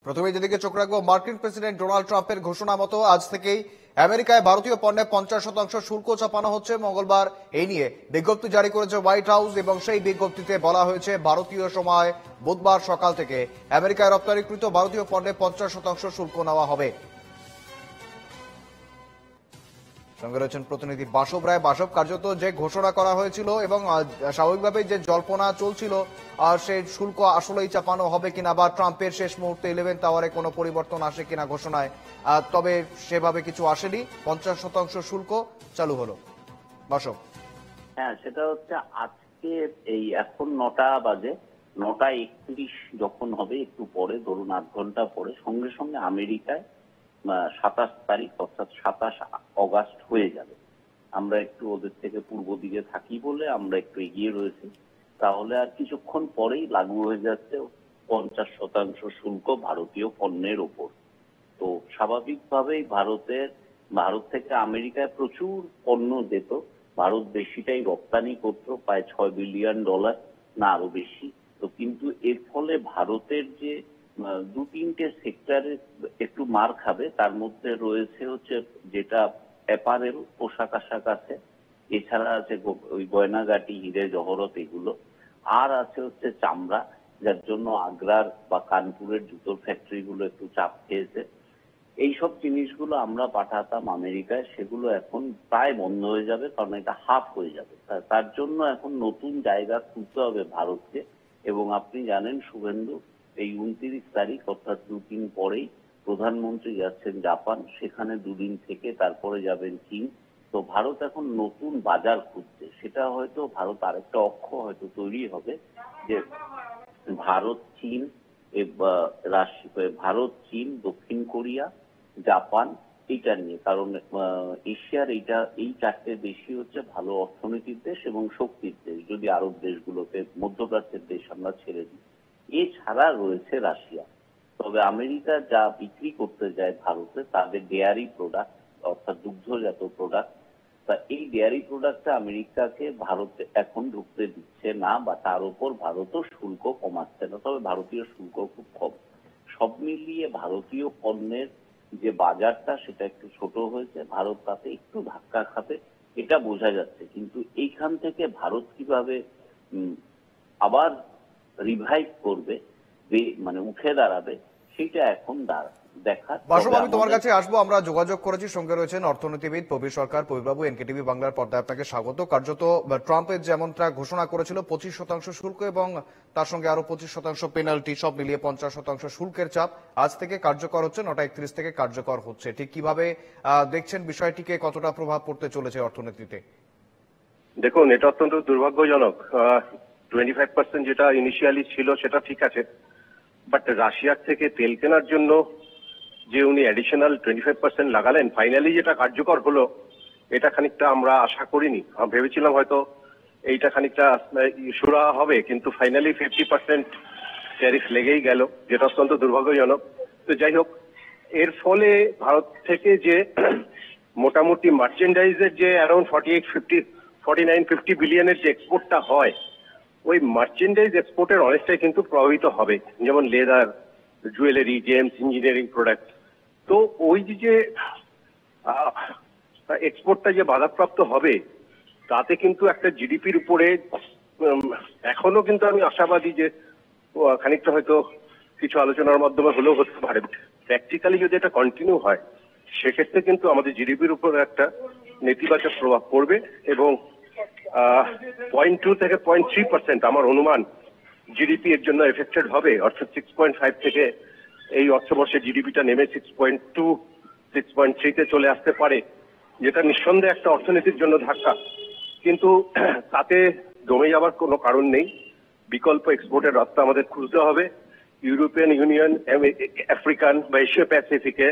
প্রথমে যেদিকে চোখ রাখবো, মার্কিন প্রেসিডেন্ট ডোনাল্ড ট্রাম্পের ঘোষণা মতো আজ থেকেই আমেরিকায় ভারতীয় পণ্যে 50% শুল্ক চাপানো হচ্ছে। মঙ্গলবার এই নিয়ে বিজ্ঞপ্তি জারি করেছে হোয়াইট হাউস এবং সেই বিজ্ঞপ্তিতে বলা হয়েছে ভারতীয় সময় বুধবার সকাল থেকে আমেরিকায় রপ্তানিকৃত ভারতীয় পণ্যে 50% শুল্ক নেওয়া হবে। সঙ্গে রয়েছেন প্রতিনিধি বাসব রায়। বাসব, কার্যত যে ঘোষণা করা হয়েছিল এবং স্বাভাবিকভাবেই যে জল্পনা চলছিল সেই শুল্ক আসলেই চাপানো হবে কিনা বা ট্রাম্পের শেষ মুহূর্তে 11th আওয়ারে কোনো পরিবর্তন আসে কিনা ঘোষণায়, তবে সেভাবে কিছু আসেনি। 50% শুল্ক চালু হলো। বাসব, হ্যাঁ, সেটা হচ্ছে আজকে এই এখন 9টা বাজে, 9টা 31 যখন হবে, একটু পরে, ধরুন 8 ঘন্টা পরে, সঙ্গে সঙ্গে আমেরিকায় 27 তারিখ অর্থাৎ 27 অগাস্ট হয়ে যাবে। আমরা একটু ওদের থেকে পূর্ব দিকে থাকি বলে আমরা একটু এগিয়ে রয়েছি। তাহলে আর কিছুক্ষণ পরেই লাগু হয়ে যাচ্ছে 50% শুল্ক ভারতীয় পণ্যের ওপর। তো স্বাভাবিকভাবেই ভারত থেকে আমেরিকায় প্রচুর পণ্য যেত। ভারত বেশিটাই রপ্তানি করতো, প্রায় $6 বিলিয়ন, না আরো বেশি। তো কিন্তু এর ফলে ভারতের যে 2-3টে সেক্টরে একটু মার খাবে। তার মধ্যে রয়েছে হচ্ছে যেটা অ্যাপারেল, পোশাক আশাক আছে, এছাড়া আছে ওই গয়নাগাটি, হিরে জহরত, এগুলো। আর আছে হচ্ছে চামড়া, যার জন্য আগ্রার বা কানপুরের জুতোর ফ্যাক্টরি গুলো একটু চাপ খেয়েছে। এইসব জিনিসগুলো আমরা পাঠাতাম আমেরিকায়, সেগুলো এখন প্রায় বন্ধ হয়ে যাবে, কারণ এটা হাফ হয়ে যাবে। তার জন্য এখন নতুন জায়গা খুঁজতে হবে ভারতকে। এবং আপনি জানেন শুভেন্দু, এই 29 তারিখ অর্থাৎ 2 দিন পরেই প্রধানমন্ত্রী যাচ্ছেন জাপান, সেখানে 2 দিন থেকে তারপরে যাবেন চীন। তো ভারত এখন নতুন বাজার খুঁজছে। সেটা হয়তো ভারত আরেকটা অক্ষ হয়তো তৈরি হবে যে ভারত চীন, ভারত চীন, দক্ষিণ কোরিয়া, জাপান, এইটা নিয়ে। কারণ এশিয়ার এই 4টে দেশই হচ্ছে ভালো অর্থনীতির দেশ এবং শক্তির দেশ, যদি আরব দেশগুলোকে, মধ্যপ্রাচ্যের দেশ আমরা ছেড়ে দিই। এছাড়া রয়েছে রাশিয়া। তবে আমেরিকা যা বিক্রি করতে যায় ভারতে, তাদের ডেয়ারি প্রোডাক্ট অর্থাৎ দুগ্ধজাত প্রোডাক্ট, তা এই ডেয়ারি প্রোডাক্টটা আমেরিকাকে ভারতে এখন ঢুকতে দিচ্ছে না, বা তার উপর ভারতও শুল্ক কমাচ্ছে না, তবে ভারতীয় শুল্ক খুব কম। সব মিলিয়ে ভারতীয় পণ্যের যে বাজারটা সেটা একটু ছোট হয়েছে, ভারত তাতে একটু ধাক্কা খাবে, এটা বোঝা যাচ্ছে। কিন্তু এইখান থেকে ভারত কিভাবে আবার রিভাইভ করবে, মানে উঠে দাঁড়াবে, সেটা এখন দেখার। বাসব, আমি তোমার কাছে আসবো। আমরা যোগাযোগ করেছি, সঙ্গে রয়েছেন অর্থনীতিবিদ প্রবীর সরকার। প্রবীরবাবু, এনকেটিভি বাংলার পর্দায় আপনাকে স্বাগত। কার্যত ট্রাম্পের যেমনটা ঘোষণা করেছিল 25% শুল্ক এবং তার সঙ্গে আরো 25% পেনাল্টি, সব মিলিয়ে 50% শুল্কের চাপ আজ থেকে কার্যকর হচ্ছে, 9টা 31 থেকে কার্যকর হচ্ছে। ঠিক কিভাবে দেখছেন বিষয়টিকে, কতটা প্রভাব পড়তে চলেছে অর্থনীতিতে? দেখুন, এটা অত্যন্ত দুর্ভাগ্যজনক। 25% যেটা ইনিশিয়ালি ছিল সেটা ঠিক আছে, বাট রাশিয়ার থেকে তেল কেনার জন্য যে উনি অ্যাডিশনাল 25% লাগালেন, ফাইনালি যেটা কার্যকর হলো, এটা খানিকটা আমরা আশা করিনি। ভেবেছিলাম হয়তো এইটা খানিকটা সুরাহা হবে, কিন্তু ফাইনালি 50% ট্যারিফ লেগেই গেল, যেটা অত্যন্ত দুর্ভাগ্যজনক। তো যাই হোক, এর ফলে ভারত থেকে যে মোটামুটি মার্চেন্ডাইজের যে অ্যারাউন্ড 49-50 বিলিয়নের যে এক্সপোর্টটা হয়, ওই মার্চেন্ডাইজ এক্সপোর্টের অনেকটাই কিন্তু প্রভাবিত হবে। যেমন leather, jewellery, James, engineering product. তো ওই যে এক্সপোর্টটা যে বাধাপ্রাপ্ত হবে, তাতে কিন্তু একটা জিডিপির উপরে এখনো কিন্তু আমি আশাবাদী যে খানিকটা হয়তো কিছু আলোচনার মাধ্যমে হলেও হতে পারে। প্র্যাকটিক্যালি যদি এটা কন্টিনিউ হয়, সেক্ষেত্রে কিন্তু আমাদের জিডিপির উপর একটা নেতিবাচক প্রভাব পড়বে এবং 0.2 থেকে 0.3% আমার অনুমান জিডিপি এর জন্য এফেক্টেড হবে। অর্থাৎ 6.5 থেকে এই অর্থবর্ষে জিডিপিটা নেমে 6.2, 6.3 তে চলে আসতে পারে, যেটা নিঃসন্দেহে একটা অর্থনীতির জন্য ধাক্কা। কিন্তু তাতে দমে যাবার কোনো কারণ নেই। বিকল্প এক্সপোর্টের রাস্তা আমাদের খুঁজতে হবে। ইউরোপিয়ান ইউনিয়ন, আফ্রিকান বা এশিয়া প্যাসিফিকে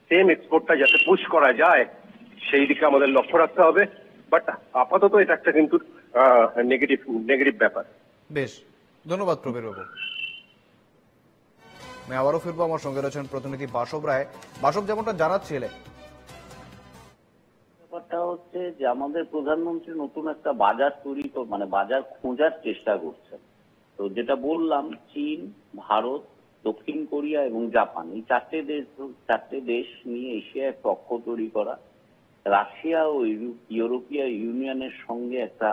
সেম এক্সপোর্টটা যাতে পুশ করা যায়, সেই দিকে আমাদের লক্ষ্য রাখতে হবে। বাট আপাতত এটা একটা কিন্তু নেগেটিভ ব্যাপার। বেশ, ধন্যবাদ প্রবীর বাবু। আমি আবারও ফিরবো, আমার সঙ্গে রয়েছেন প্রতিনিধি বাসব রায়। বাসব, যেমনটা জানাচ্ছিলেন, ব্যাপারটা হচ্ছে যে আমাদের প্রধানমন্ত্রী নতুন একটা বাজার তৈরি, মানে বাজার খোঁজার চেষ্টা করছেন। তো যেটা বললাম, চীন, ভারত, দক্ষিণ কোরিয়া এবং জাপান, এই চারটে দেশ নিয়ে এশিয়ায় পক্ষ তৈরি করা, রাশিয়া ও ইউরোপীয় ইউনিয়নের সঙ্গে একটা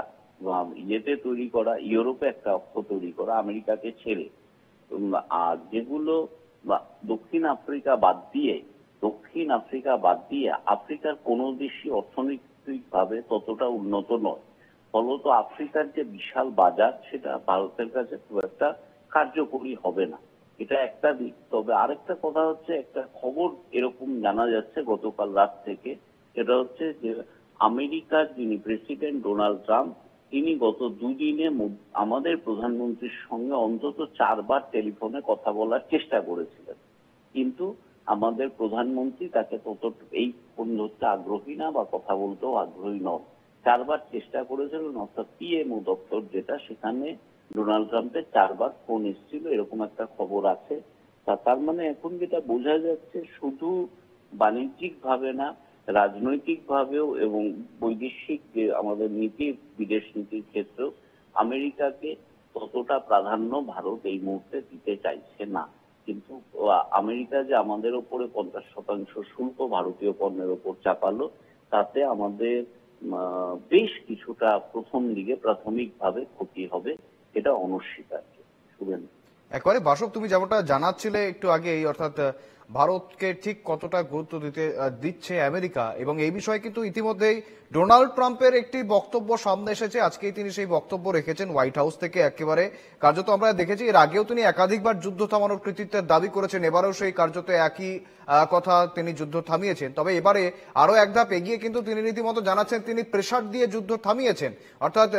ইয়েতে তৈরি করা, ইউরোপে একটা অক্ষ তৈরি করা আমেরিকাকে ছেড়ে, আর যেগুলো দক্ষিণ আফ্রিকা বাদ দিয়ে আফ্রিকার কোনো দেশই অর্থনৈতিকভাবে ততটা উন্নত নয়। ফলত আফ্রিকার যে বিশাল বাজার সেটা ভারতের কাছে খুব একটা কার্যকরী হবে না, এটা একটা দিক। তবে আরেকটা কথা হচ্ছে, একটা খবর এরকম জানা যাচ্ছে গতকাল রাত থেকে, সেটা হচ্ছে যে আমেরিকার যিনি প্রেসিডেন্ট ডোনাল্ড ট্রাম্প, তিনি গত দুদিনে আমাদের প্রধানমন্ত্রীর সঙ্গে অন্তত 4 বার টেলিফোনে কথা বলার চেষ্টা করেছিলেন, কিন্তু আমাদের প্রধানমন্ত্রী তাকে এই ফোন ধরতে আগ্রহী না বা কথা বলতেও আগ্রহী নন। 4 বার চেষ্টা করেছিলেন, অর্থাৎ পিএমও দপ্তর যেটা, সেখানে ডোনাল্ড ট্রাম্পের 4 বার ফোন এসেছিল, এরকম একটা খবর আছে। তার মানে এখন যেটা বোঝা যাচ্ছে, শুধু বাণিজ্যিক ভাবে না, রাজনৈতিক ভাবেও এবং বৈদেশিক যে আমাদের নীতি, বিদেশ নীতির ক্ষেত্রেও আমেরিকাকে ততটা প্রাধান্য ভারত এই মুহূর্তে দিতে চাইছে না। কিন্তু আমেরিকা যে আমাদের ওপরে 50% শুল্ক ভারতীয় পণ্যের ওপর চাপালো, তাতে আমাদের বেশ কিছুটা প্রথম দিকে প্রাথমিকভাবে ক্ষতি হবে, এটা অনস্বীকার্য। শুভেন্দু, একবারে বাসব, তুমি যেমনটা জানাচ্ছিলে একটু আগেই, অর্থাৎ ভারতকে ঠিক কতটা গুরুত্ব দিচ্ছে আমেরিকা, এবং এই বিষয়ে কিন্তু ইতিমধ্যেই ডোনাল্ড ট্রাম্পের একটি বক্তব্য সামনে এসেছে। আজকেই তিনি সেই বক্তব্য রেখেছেন হোয়াইট হাউস থেকে, একেবারে কার্যত আমরা দেখেছি এর আগেও তিনি একাধিকবার যুদ্ধ থামানোর কৃতিত্বের দাবি করেছেন, এবারেও সেই কার্যত একই কথা, তিনি যুদ্ধ থামিয়েছেন। তবে এবারে আরো এক ধাপ এগিয়ে কিন্তু তিনি রীতিমতো জানাচ্ছেন তিনি প্রেসার দিয়ে যুদ্ধ থামিয়েছেন, অর্থাৎ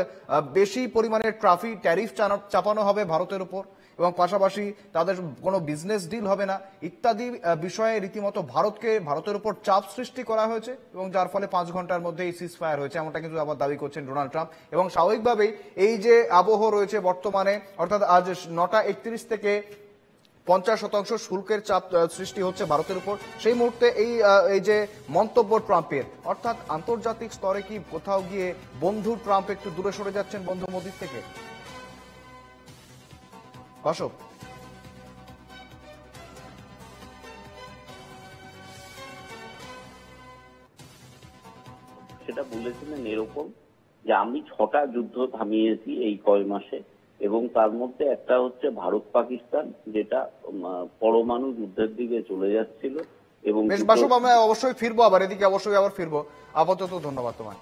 বেশি পরিমাণে ট্যারিফ চাপানো হবে ভারতের উপর, এবং পাশাপাশি তাদের কোনো বিজনেস ডিল হবে না ইত্যাদি বিষয়ে রীতিমতো ভারতের উপর চাপ সৃষ্টি করা হয়েছে, এবং যার ফলে 5 ঘন্টার মধ্যেই সিজ ফায়ার হয়েছে, এমনটা কিন্তু আবার দাবি করছেন ডোনাল্ড ট্রাম্প। এবং স্বাভাবিকভাবেই এই যে আবহ রয়েছে বর্তমানে, অর্থাৎ আজ 9:31 থেকে 50% শুল্কের চাপ সৃষ্টি হচ্ছে ভারতের উপর, সেই মুহূর্তে এই যে মন্তব্য ট্রাম্পের, অর্থাৎ আন্তর্জাতিক স্তরে কি কোথাও গিয়ে বন্ধু ট্রাম্প একটু দূরে সরে যাচ্ছেন বন্ধু মোদির থেকে? অশোক, সেটা বলেছিলেন এরকম যে আমি 6টা যুদ্ধ থামিয়েছি এই কয় মাসে, এবং তার মধ্যে একটা হচ্ছে ভারত পাকিস্তান, যেটা পরমাণু যুদ্ধের দিকে চলে যাচ্ছিল। এবং বেশ বাসব, আমরা অবশ্যই ফিরবো, আবার এদিকে অবশ্যই আবার ফিরবো। আপাতত ধন্যবাদ তোমায়।